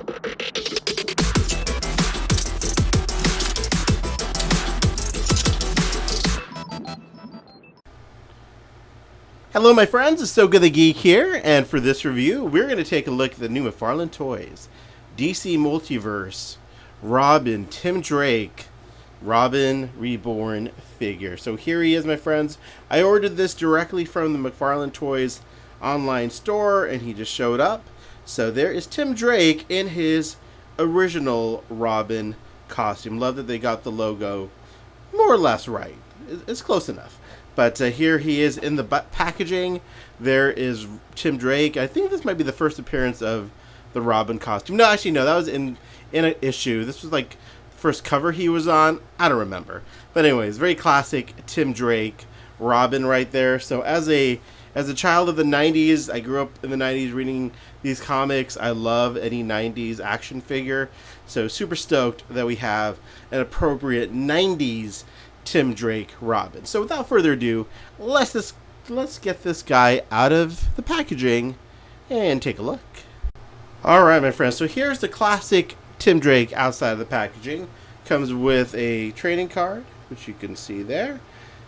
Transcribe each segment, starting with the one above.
Hello my friends, it's Ahsoka the Geek here, and for this review, we're going to take a look at the new McFarlane toys. DC Multiverse, Robin, Tim Drake, Robin Reborn figure. So here he is, my friends. I ordered this directly from the McFarlane Toys online store, and he just showed up. So there is Tim Drake in his original Robin costume. Love that they got the logo more or less right. It's close enough. But here he is in the packaging. There is Tim Drake. I think this might be the first appearance of the Robin costume. No, actually, no. That was in an issue. This was like the first cover he was on. I don't remember. But anyways, very classic Tim Drake Robin right there. So as a child of the 90s, I grew up in the 90s reading these comics. I love any 90s action figure. So super stoked that we have an appropriate 90s Tim Drake Robin. So without further ado, let's get this guy out of the packaging and take a look. Alright my friends, so here's the classic Tim Drake outside of the packaging. Comes with a trading card, which you can see there.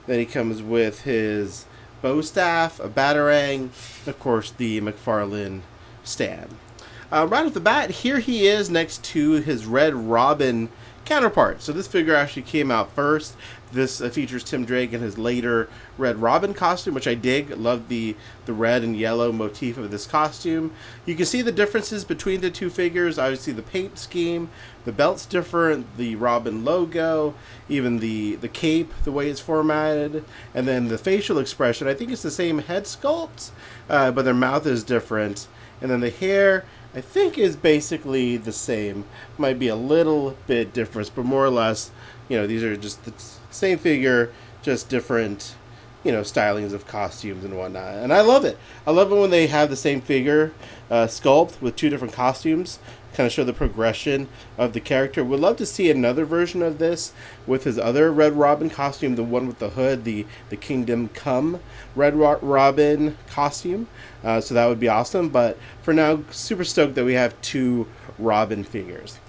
Then he comes with his bow staff, a batarang, of course the McFarlane stand. Right off the bat, here he is next to his Red Robin counterpart. So this figure actually came out first. This features Tim Drake in his later Red Robin costume, which I dig. Love the red and yellow motif of this costume. You can see the differences between the two figures. Obviously the paint scheme, the belt's different, the Robin logo, even the cape, the way it's formatted, and then the facial expression. I think it's the same head sculpt, but their mouth is different. And then the hair, I think, is basically the same. Might be a little bit different, but more or less, these are just the same figure, just different, stylings of costumes and whatnot. And I love it. I love it when they have the same figure sculpt with two different costumes, kind of show the progression of the character. Would love to see another version of this with his other Red Robin costume, the one with the hood, the Kingdom Come Red Robin costume. So that would be awesome. But for now, super stoked that we have two Robin figures.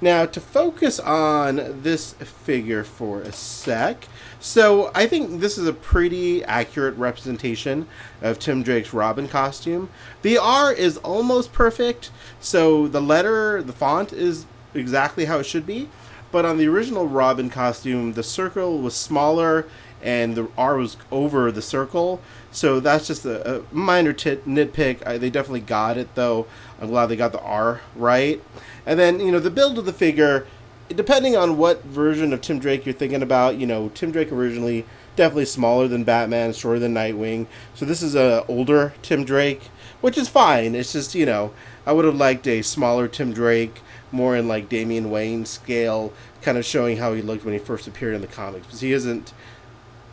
Now, to focus on this figure for a sec, so I think this is a pretty accurate representation of Tim Drake's Robin costume. The R is almost perfect, so the font is exactly how it should be, but on the original Robin costume, the circle was smaller and the R was over the circle, so that's just a minor nitpick. They definitely got it, though. I'm glad they got the R right. And then, the build of the figure, depending on what version of Tim Drake you're thinking about, Tim Drake originally definitely smaller than Batman, shorter than Nightwing. So this is a older Tim Drake, which is fine. It's just, I would have liked a smaller Tim Drake, more in like Damian Wayne scale, kind of showing how he looked when he first appeared in the comics. Because he isn't,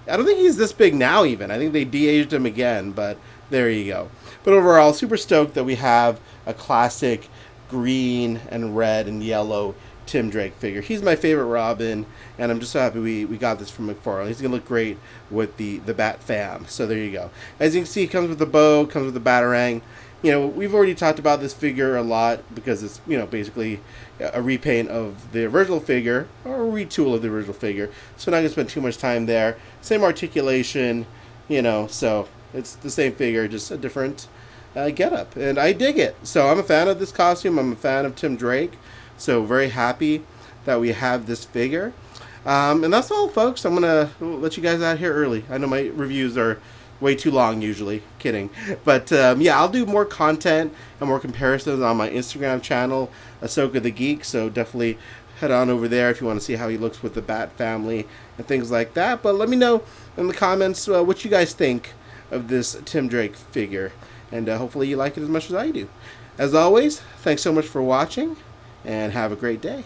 I don't think he's this big now even. I think they de-aged him again, but there you go. But overall, super stoked that we have a classic green and red and yellow Tim Drake figure. He's my favorite Robin, and I'm just so happy we got this from McFarlane. He's going to look great with the Bat fam. So there you go. As you can see, it comes with the bow, comes with the batarang. We've already talked about this figure a lot because it's, basically a repaint of the original figure, or a retool of the original figure. So I'm not going to spend too much time there. Same articulation, so it's the same figure, just a different getup, and I dig it. So I'm a fan of this costume. I'm a fan of Tim Drake. So very happy that we have this figure. And that's all, folks. I'm gonna let you guys out here early. I know my reviews are way too long usually. Kidding. But yeah, I'll do more content and more comparisons on my Instagram channel, Ahsoka the Geek. So definitely head on over there if you want to see how he looks with the Bat family and things like that. But let me know in the comments what you guys think of this Tim Drake figure. And hopefully you like it as much as I do. As always, thanks so much for watching, and have a great day.